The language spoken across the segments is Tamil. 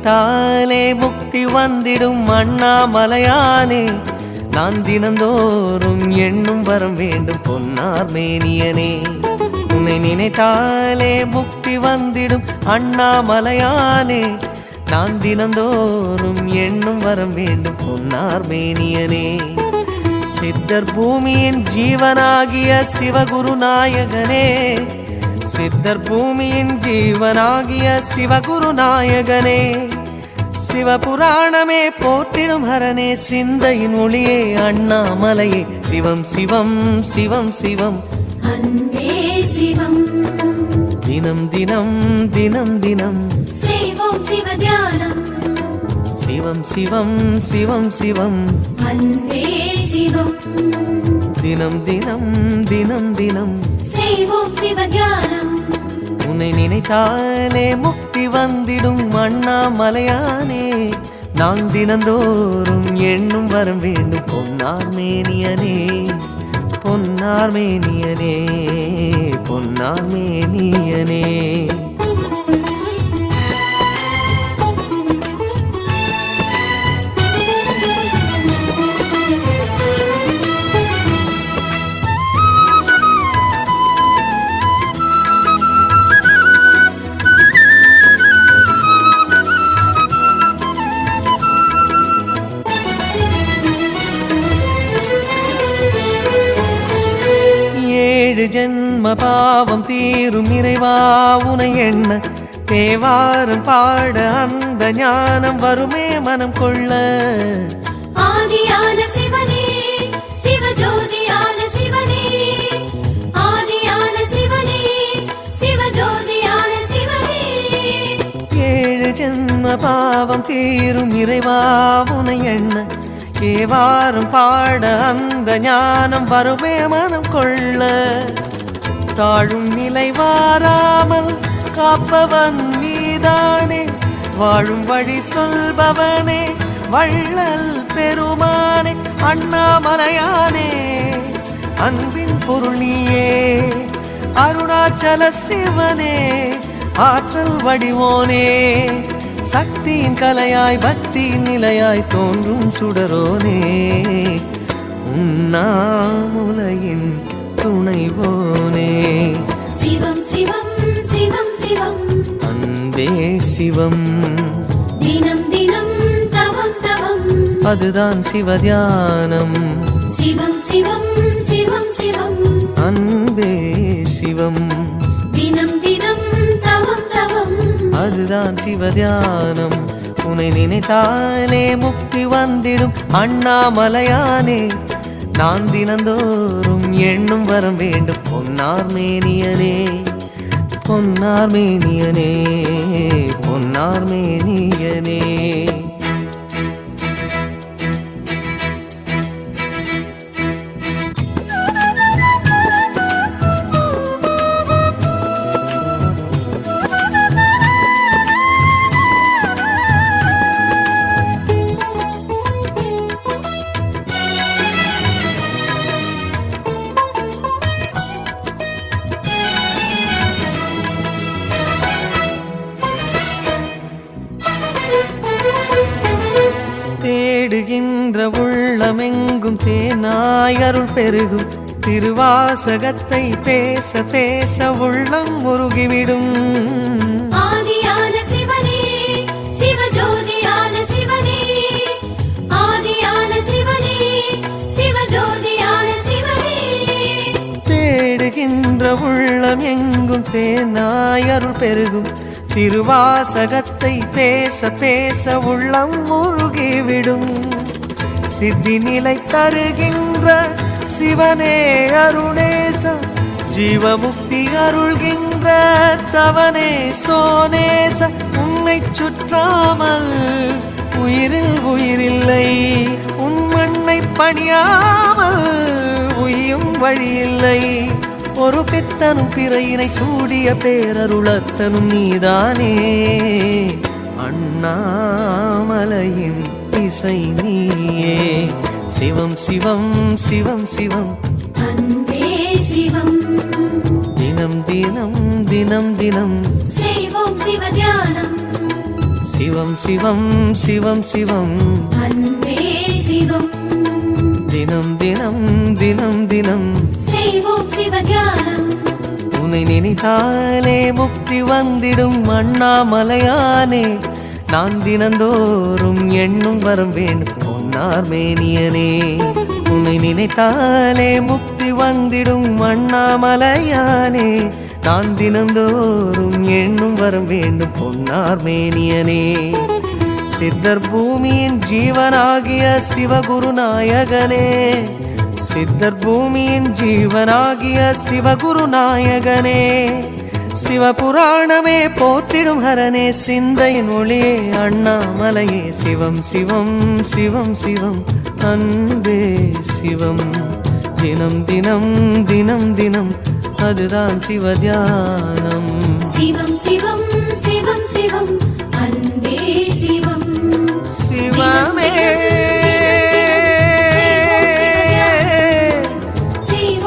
நினைத்தாலே முக்தி வந்திடும் அண்ணாமலையானே, நான் தினந்தோறும் எண்ணும் வரம் வேண்டும் பொன்னார் மேனியனே. உன்னை நினைத்தாலே முக்தி வந்திடும் அண்ணாமலையானே, நான் தினந்தோறும் எண்ணும் வரம் வேண்டும் பொன்னார் மேனியனே. சித்தர் பூமியின் ஜீவனாகிய சிவகுரு நாயகனே, சித்தர் பூமியின் ஜீவனாகிய சிவகுரு நாயகனே, சிவபுராணமே போற்றிடும் ஹரனே, சிந்தையின் ஒளியே அண்ணாமலையே, சிவம் சிவம் சிவம் சிவம் அன்பே சிவம். தினம் தினம் தினம் தினம் செய்வோம் சிவ தியானம். சிவம் சிவம் சிவம் சிவம் அன்பே சிவம். தினம் தினம் தினம் தினம் செய்வோம் சிவ தியானம். உன்னை நினைத்தாலே முக்தி வந்திடும் அண்ணாமலையானே, நான் தினந்தோறும் எண்ணும் வரம் வேண்டும் பொன்னார் மேனியனே, பொன்னார் மேனியனே, பொன்னார் மேனியனே. ஜென்ம பாவம் தீரும் இறைவா உனை எண்ண, தேவாரம் பாட அந்த ஞானம் வருமே மனம் கொள்ள. ஆதியான சிவனே சிவஜோதியான சிவனே, ஆதியான சிவனே சிவஜோதியான சிவனே. 7 ஜென்ம பாவம் தீரும் இறைவா உனை எண்ண, தேவாரம் பாட அந்த ஞானம் வருமே மனம் கொள்ள. தாழும் நிலை வாராமல் காப்பவன் நீதானே, வாழும் வழி சொல்பவனே வள்ளல் பெருமானே, அண்ணாமலையானே அன்பின் பொருள் நீயே, அருணாச்சல சிவனே ஆற்றல் வடிவோனே, சக்தியின் கலையாய் பக்தியின் நிலையாய் தோன்றும் சுடரோனே, உண்ணாமுலையின் துணைவோனே. சிவம் சிவம் சிவம் சிவம் அன்பே சிவம். தினம் தினம் தவம் தவம் அதுதான் சிவதியானம். சிவம் சிவம் சிவம் சிவம் அன்பே சிவம். தினம் தினம் தவம் தவம் அதுதான் சிவதியானம். உன்னை நினைத்தாலே முக்தி வந்திடும் அண்ணாமலையானே, நான் தினந்தோறும் எண்ணும் வரம் வேண்டும் பொன்னார் மேனியனே, பொன்னார் மேனியனே, பொன்னார் மேனியனே. தேடுகின்ற உள்ளமெங்கும் தேனாய் அருள் பெருகும், திருவாசகத்தை பேச பேச உள்ளம் முருகிவிடும். ஆதியான சிவனே சிவஜோதியான சிவனே, ஆதியான சிவனே சிவஜோதியான சிவனே. தேடுகின்ற உள்ளம் எங்கும் தேனாய் அருள் பெருகும், திருவாசகத்தை பேச பேச உள்ளம் முருகிவிடும். சித்தி நிலை தருகின்ற சிவனே அருணேச, ஜீவமுக்தி அருள்கின்ற தவனே சோனேச. உன்னை சுற்றாமல் உயிரில் உயிரில்லை, உன் மண்ணை பணியாமல் உய்யும் வழியில்லை. ஒரு பித்தனும் பிறையினை சூடிய பேரருளத்தனும் நீதானே, அண்ணாமலையின் இசை நீயே. சிவம் சிவம் சிவம் சிவம் அன்பே சிவம். தினம் தினம் தினம் தினம் செய்வோம் சிவ தியானம். சிவம் சிவம் சிவம் சிவம் அன்பே சிவம் தினம் தினம் தினம் தினம் செய்வோம் சிவ தியானம் உன்னை நினைத்தாலே முக்தி வந்திடும் அண்ணாமலையானே நான் தினந்தோறும் எண்ணும் வரம் வேண்டும் பொன்னார் மேனியனே உன்னை நினைத்தாலே முக்தி வந்திடும் அண்ணாமலையானே நான் தினந்தோறும் எண்ணும் வரம் வேண்டும் பொன்னார் மேனியனே சித்தர் பூமியின் ஜீவனாகிய சிவகுருநாயகனே சித்தர் பூமியின் ஜீவனாகிய சிவகுருநாயகனே சிவபுராணமே போற்றிடும் ஹரனே சிந்தையின் ஒளியே அண்ணாமலையே சிவம் சிவம் சிவம் சிவம் அன்பே சிவம் தினம் தினம் தினம் தினம் அதுதான் சிவதியானம் சிவம் சிவம் சிவம் சிவம் அன்பே சிவம் சிவமே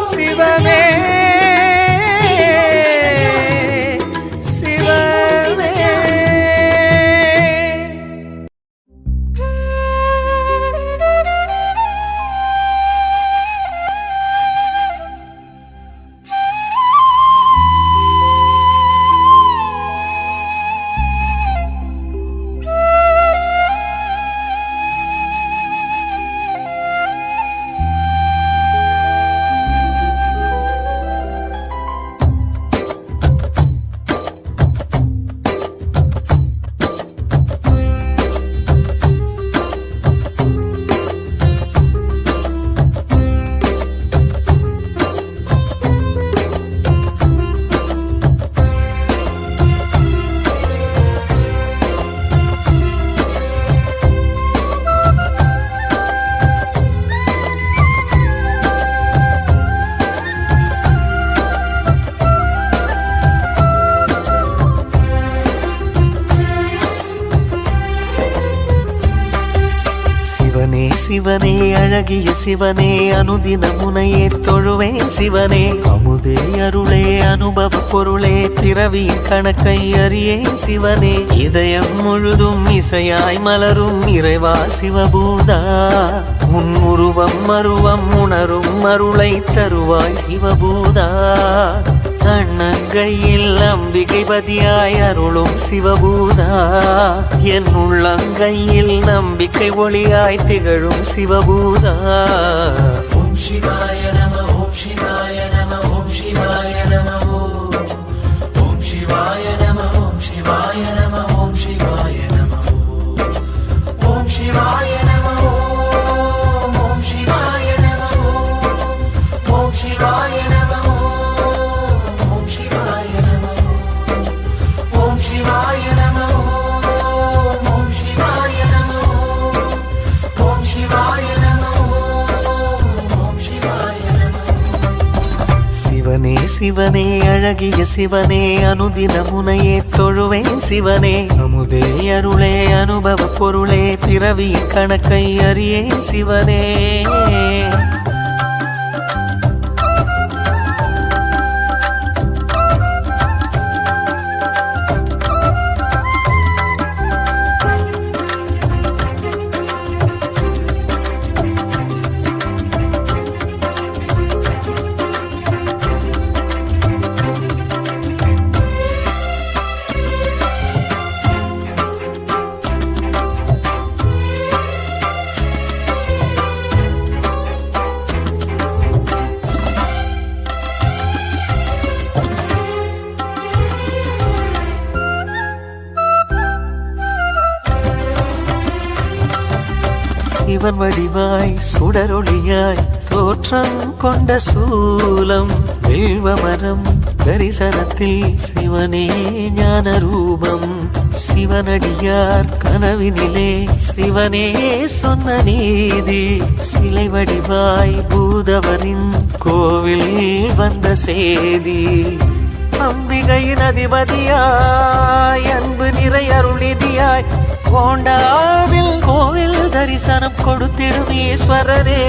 சிவமே சிவமே சிவனே அழகிய சிவனே அனுதின முனையே தொழுவேன் சிவனே அமுதே அருளே அனுபவ பொருளே பிறவியின் கணக்கை அறியேன் சிவனே இதயம் முழுதும் இசையாய் மலரும் இறைவா சிவபூதா உன் உருவம் மருவம் உணரும் அருளை தருவாய் சிவபூதா அண்ணங்கையில் அம்பிகைபதியாய் அருளும் சிவபூதா என் உள்ளங்கையில் நம்பிக்கை ஒளியாய் திகழும் சிவபூதா ஓம் சிவாய நம ஓம் சிவாய நம ஓம் சிவாய நம ஓம் சிவாய நம ஓம் சிவாய நம ஓம் சிவாய நம ஓம் சிவாய நம ஓம் சிவாய நம ஓம் சிவாய நம சிவனே அழகிய சிவனே அனுதின முனையே தொழுவேன் சிவனே அமுதே அருளே அனுபவ பொருளே பிறவியின் கணக்கை அறியேன் சிவனே சிவன் வடிவாய் சுடரொளியாய் தோற்றம் கொண்ட சூலம் வில்வமரம் தரிசனத்தில் சிவனே ஞான ரூபம் சிவனடியார் கனவினிலே சிவனே சொன்ன நீதி சிலை வடிவாய் பூதவரின் கோவில் வந்த சேதி அம்பிகையின் அதிபதியாய் அன்பு நிறை அருளிதியாய் கோண்டாவில் கோவில் தரிசனம் கொடுத்திடும் ஈஸ்வரரே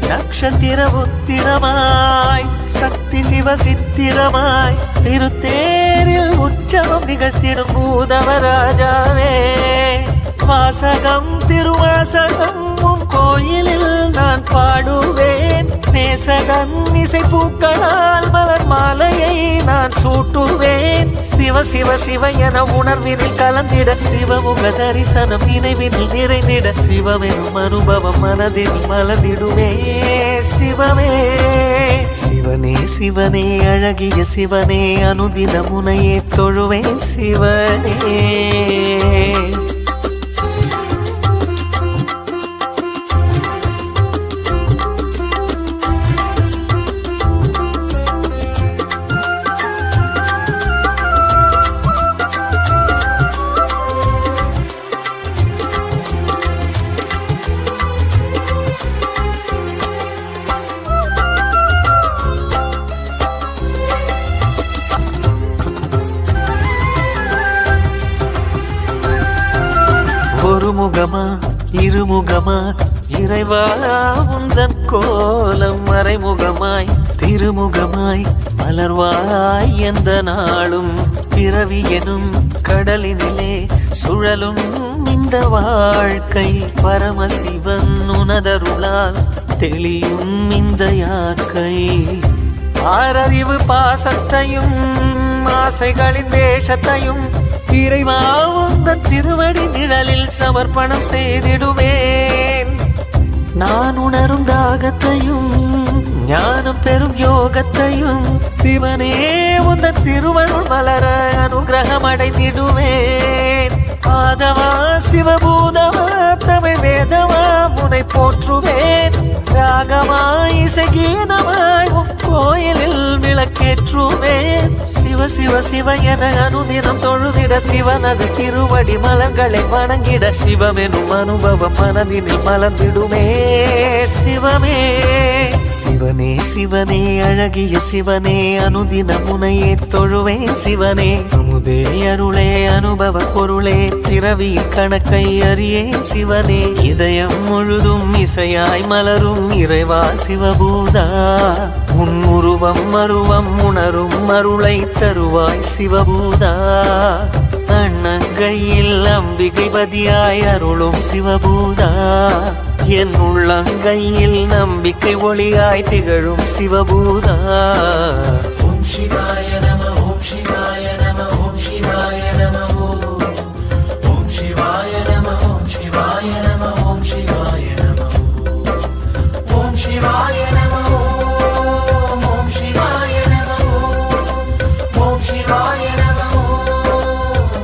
நக்ஷத்திர உத்திரமாய் சக்தி சிவ சித்திரமாய் திருத்தேரில் உற்சவம் நிகழ்த்திடும் பூதவராஜாவே வாசகம் திருவாசகம் உன் கோயிலில் நான் பாடுவேன் நேசகன் இசை பூக்களால் மலர் மாலையை நான் சூட்டுவேன் சிவ சிவ சிவ என உணர்வினில் கலந்திட சிவமுக தரிசனம் நினைவினில் நிறைந்திட சிவமெனும் அனுபவம் மனதில் மலர்ந்திடுமே சிவமே சிவனே சிவனே அழகிய சிவனே அனுதின முனையே தொழுவேன் சிவனே ஒருமுகமா இருமுகமா இறைவா உந்தன் கோலம் மறைமுகமாய் திருமுகமாய் மலர்வாய் எந்த நாளும் பிறவி எனும் கடலினிலே சுழலும் இந்த வாழ்க்கை பரமசிவன் உனதருளால் தெளியும் இந்த யாக்கை ஆறறிவு பாசத்தையும் ஆசைகளின் வேஷத்தையும் இறைவா உந்தன் திருவடி நிழலில் சமர்ப்பணம் செய்திடுவேன் நான் உணரும் தாகத்தையும் ஞானம் பெறும் யோகத்தையும் சிவனே உந்தன் திருவருள் மலர அனுகிரகம் அடைந்திடுவேன் ஆதவா சிவபூதவா தமிழ் வேதவா முனை போற்றுவேன் ராகமாய் இசைகீதமாய் கோயிலில் விளக்கேற்றுவேன் சிவ சிவ சிவ என அனுதினம் தொழுதிட சிவனது திருவடி மலர்களை வணங்கிட சிவமெனும் அனுபவம் மனதினில் மலர்ந்திடுமே சிவமே சிவனே சிவனே அழகிய சிவனே அனுதின முனையே தொழுவேன் சிவனே அமுதே அருளே அனுபவ பொருளே பிறவியின் கணக்கை அறியேன் சிவனே இதயம் முழுதும் இசையாய் மலரும் இறைவா சிவபூதா உன் உருவம் அருவம் உணரும் அருளை தருவாய் சிவபூதா அண்ணங்கையில் அம்பிகை பதியாய் அருளும் சிவபூதா என் உள்ளங்கையில் நம்பிக்கை ஒளியாய் திகழும் சிவபூதா ஓம் சிவாய நம ஓம் சிவாய நம ஓம் சிவாய நம ஓம் சிவாய நம ஓம் சிவாய நம ஓம் சிவாய நம ஓம் சிவாய நம ஓம் சிவாய நம ஓம் சிவாய நம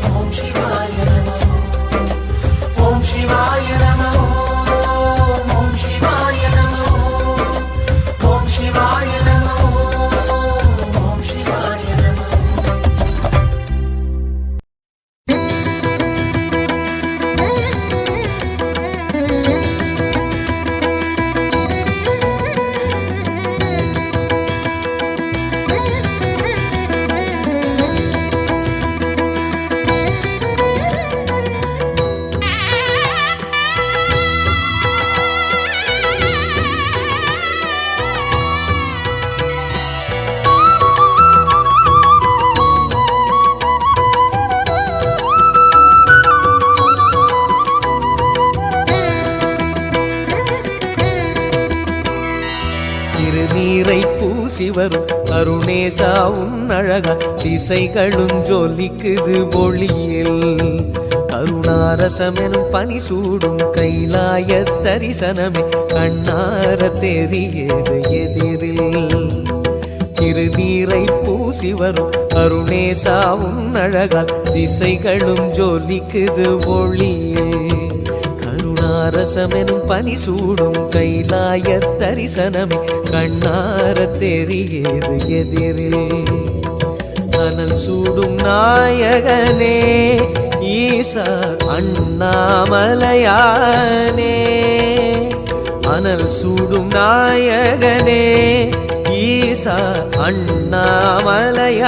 ஓம் சிவாய நம ஓம் சிவாய நம ஓம் சிவாய நம ஓம் சிவாய நம ஓம் சிவாய நம திருநீரை பூசி வரும் அருணேசா உன் அழகா திசைகளும் ஜொலிக்குது ஒளியில் கருணாரசமெனும் பனி சூடும் கைலாய தரிசனமே கண்ணார தெரியுது எதிரில் திருநீரை பூசி வரும் அருணேசா உன் அழகா திசைகளும் ஜொலிக்குது ஒளியில் கருணாரசமெனும் பனி சூடும் கைலாய தரிசனமே கண்ணார தெரியுது எதிரில் அனல் சூடும் நாயகனே ஈசா அண்ணாமலையானே அனல் சூடும் நாயகனே ஈசா அண்ணாமலையானே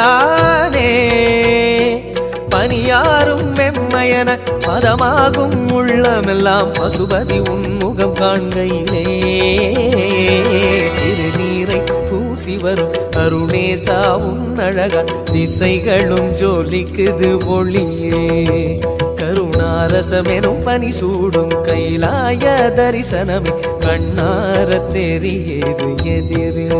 பனியாரும் வெம்மையன பதமாகும் உள்ளமெல்லாம் பசுபதி உன்முகம் காண்கையிலே திருநீரை பூசி பூசி வரும் அருணேசா உன் அழகா திசைகளும் ஜோலிக்குது ஒளியே கருணாரசமெனும் பனி சூடும் கைலாய தரிசனமே கண்ணார தெரியுது எதிரில்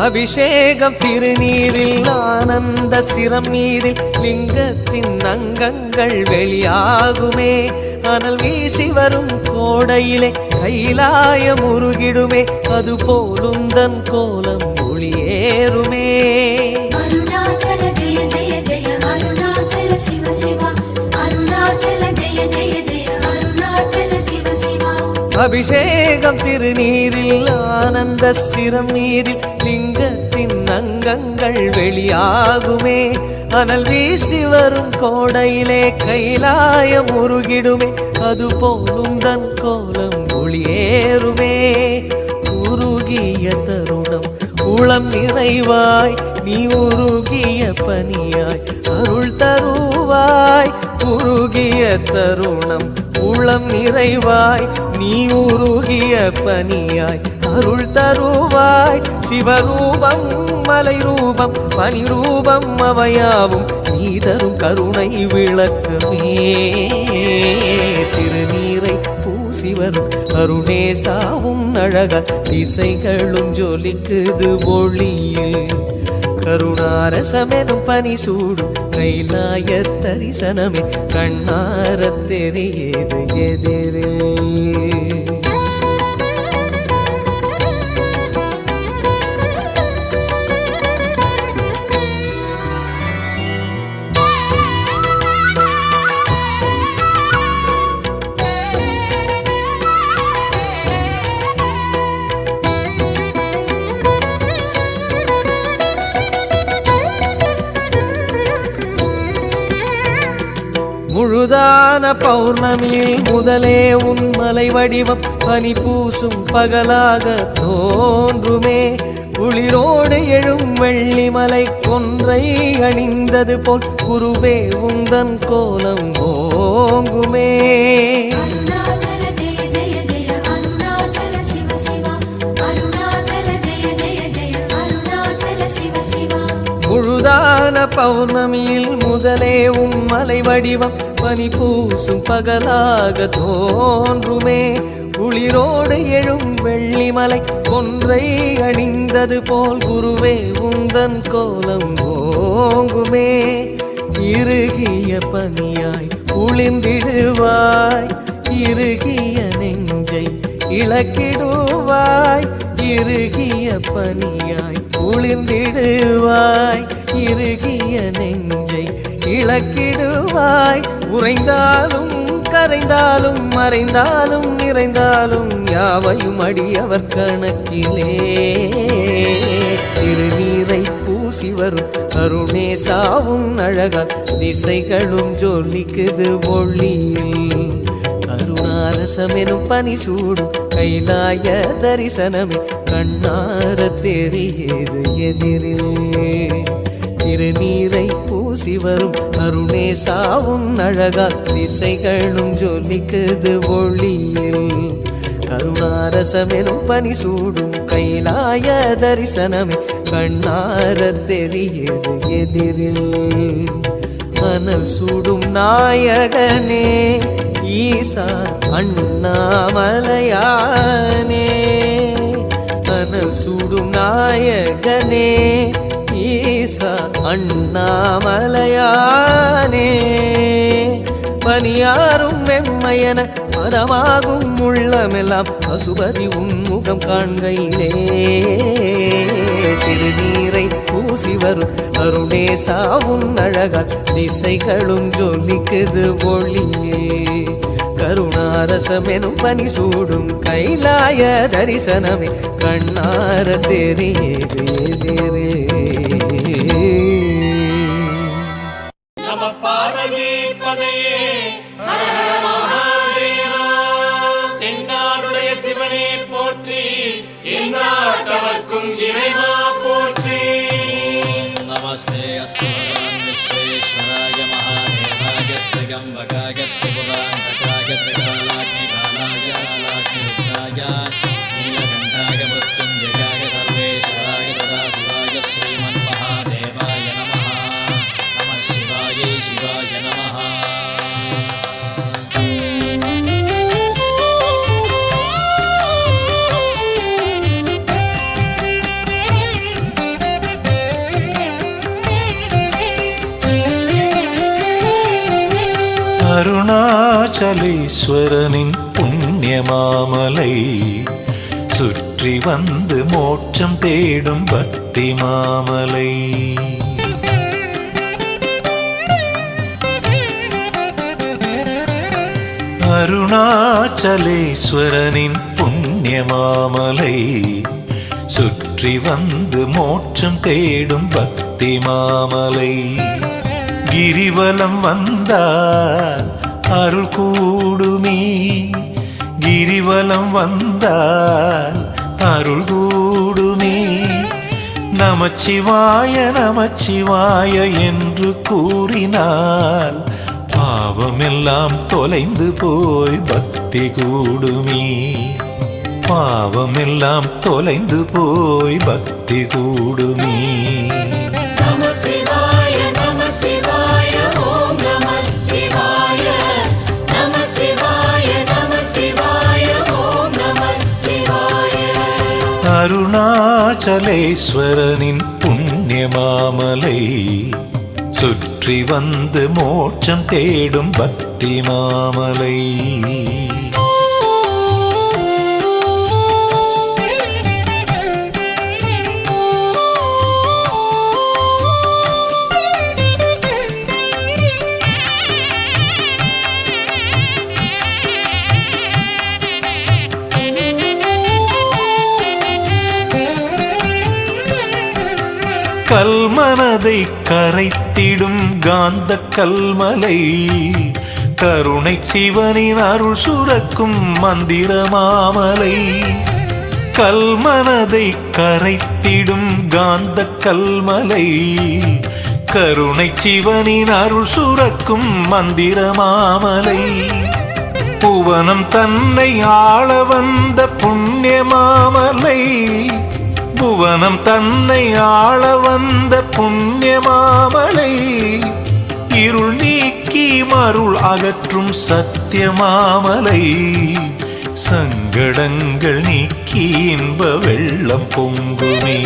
அபிஷேகம் திருநீரில் ஆனந்த சிரம் மீதில் லிங்கத்தின் அங்கங்கள் வெளியாகுமே அனல் வீசி வரும் கோடையிலே கைலாயம் உருகிடுமே அது போலுந்தன் கோலம் ஒளியேறுமே அருணாச்சல ஜெய ஜெய ஜெய அருணாச்சல சிவ சிவா அருணாச்சல ஜெய ஜெய ஜெய அருணாச்சல சிவ சிவா அபிஷேகம் திருநீரில் ஆனந்த சிரம் மீதில் லிங்கத்தின் அங்கங்கள் வெளியாகுமே அனல் வீசி வரும் கோடையிலே கைலாயம் உருகிடுமே அது போலும் தன் கோலம் ஒளியேறுமே உருகிய தருணம் உளம் நிறைவாய் நீ உருகிய பனியாய் அருள் தருவாய் உருகிய தருணம் உளம் நிறைவாய் நீ உருகிய பனியாய் அருள் தருவாய் சிவரூபம் மலை ரூபம் பனி ரூபம் அவையாவும் நீ தரும் கருணை விளக்கமே திருநீரை பூசி வரும் அருணேசாவும் அழகா திசைகளும் ஜொலிக்குது ஒளியில் கருணாரசமெனும் பனி சூடும் கைலாய தரிசனமே கண்ணார தெரியுது எதிரில் முழுதான பௌர்ணமியில் முதலே உன் மலை வடிவம் பனி பூசும் பகலாக தோன்றுமே குளிரோடு எழும் வெள்ளிமலை கொன்றை அணிந்தது போல் குருவே உந்தன் கோலம் ஓங்குமே அருணாச்சல ஜெய ஜெய ஜெய அருணாச்சல சிவ சிவா அருணாச்சல ஜெய ஜெய ஜெய அருணாச்சல சிவ சிவா முழுதான பௌர்ணமியில் முதலே உன் மலை வடிவம் பனி பூசும் பகலாக தோன்றுமே குளிரோடு எழும் வெள்ளிமலை கொன்றை அணிந்தது போல் குருவே உந்தன் கோலம் ஓங்குமே இறுகிய பனியாய் குளிர்ந்திடுவாய் இறுகிய நெஞ்சை இழக்கிடுவாய் இறுகிய பனியாய் குளிர்ந்திடுவாய் இறுகிய நெஞ்சை இழக்கிடுவாய் உறைந்தாலும் கரைந்தாலும் மறைந்தாலும் நிறைந்தாலும் யாவையும் அடியவர் கணக்கிலே திருநீரை பூசி வரும் அருணேசாவும் அழகா திசைகளும் ஜொலிக்குது ஒளியில் கருணாரசமெனும் பனி சூடும் கைலாய தரிசனமே கண்ணார தெரியுது எதிரில் திருநீரை பூசி வரும் அருணேசாவும் அழகா திசைகளும் ஜொலிக்குது ஒளியில் கருணாரசமெனும் பனி சூடும் கைலாய தரிசனமே கண்ணார தெரியுது எதிரில் அனல் சூடும் நாயகனே ஈசா அண்ணாமலையானே அனல் சூடும் நாயகனே ஈசா அண்ணாமலையானே பனியாரும் வெம்மையன பதமாகும் உள்ளமெல்லாம் பசுபதி உன்முகம் காண்கையிலே திருநீரை பூசி வரும் அருணேசாவும் அழகா திசைகளும் ஜொலிக்குது ஒளியே கருணாரசமெனும் பனி சூடும் கைலாய தரிசனமே கண்ணார தெரியுது எதிரே நம பார்வதி பதையே ஹர ஹர மகாதேவா. தென்னாடுடைய சிவனே போற்றி, எந்நாட்டவர்க்கும் இறைவா போற்றி. நமஸ்தே அஸ்து பகவான் விஸ்வேஸ்வராய மகாதேவாய ஸ்ரீகம்பகாய திரிபுராந்தகாய திரிகாலாக்னிகாலாய ஆலாக்னிருத்ராய நீலகண்டாய மృత్యుంజయాయ சர்வேஸ்வராய சதாசிவாய ஸ்ரீமன் மகாதேவாய நமः. நம சிவாய சிவாய நமः. அருணாச்சலேஸ்வரனின் புண்ணியமாமலை சுற்றி வந்து மோட்சம் தேடும் பக்தி மாமலை. அருணாச்சலேஸ்வரனின் புண்ணியமாமலை சுற்றி வந்து மோட்சம் தேடும் பக்தி மாமலை. கிரிவலம் வந்தால் அருள் கூடுமே, கிரிவலம் வந்தால் அருள் கூடுமே. நமச்சிவாய நமச்சிவாய என்று கூறினால் பாவமெல்லாம் தொலைந்து போய் பக்தி கூடுமே. பாவமெல்லாம் தொலைந்து போய் பக்தி கூடுமே. நம சிவாய நம சிவாய ஓம் நம சிவாய நம சிவாய நம சிவாய ஓம் நம சிவாய. அருணாச்சலேஸ்வரனின் புண்ணியமாமலை சுற்றி வந்து மோட்சம் தேடும் பக்தி மாமலை. கல்மனதை கரைத்திடும் காந்த கல்மலை, கருணை சிவனின் அருள் சுரக்கும் மந்திர மாமலை. கல்மனதை கரைத்திடும் காந்த கல்மலை, கருணை சிவனின் அருள் சுரக்கும் மந்திர மாமலை. புவனம் தன்னை ஆள வந்த புண்ணிய மாமலை, புவனம் தன்னை ஆள வந்த புண்ணிய மாமலை. இருள் நீக்கி மருள் அகற்றும் சத்திய மாமலை, சங்கடங்கள் நீக்கி இன்ப வெள்ளம் பொங்குமே.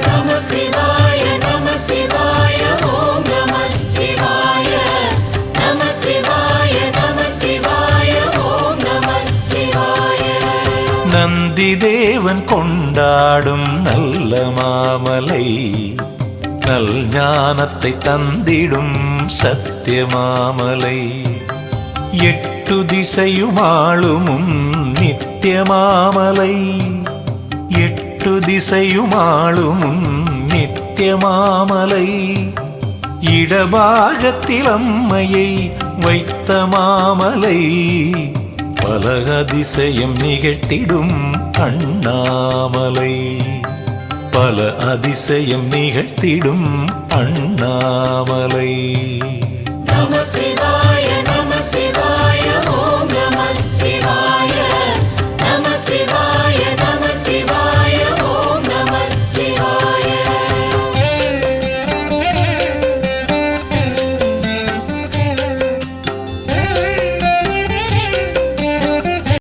நம சிவாய நம சிவாய ஓம் நம சிவாய நம சிவாய நம சிவாய ஓம் நம சிவாய. நந்தி தேவன் கொண்டாடும் நல்ல மாமலை, நல் ஞானத்தை தந்திடும் சத்திய மாமலை. எட்டு திசையுமாளும் நித்திய மாமலை, எட்டு திசையுமாளும் நித்திய மாமலை. இடபாகத்தில் அம்மையை வைத்த மாமலை, பல அதிசயம் நிகழ்த்திடும் அண்ணாமலை, பல அதிசயம் நிகழ்த்திடும் அண்ணாமலை. நம சிவாய நம சிவாய ஓம் நம சிவாய நம சிவாய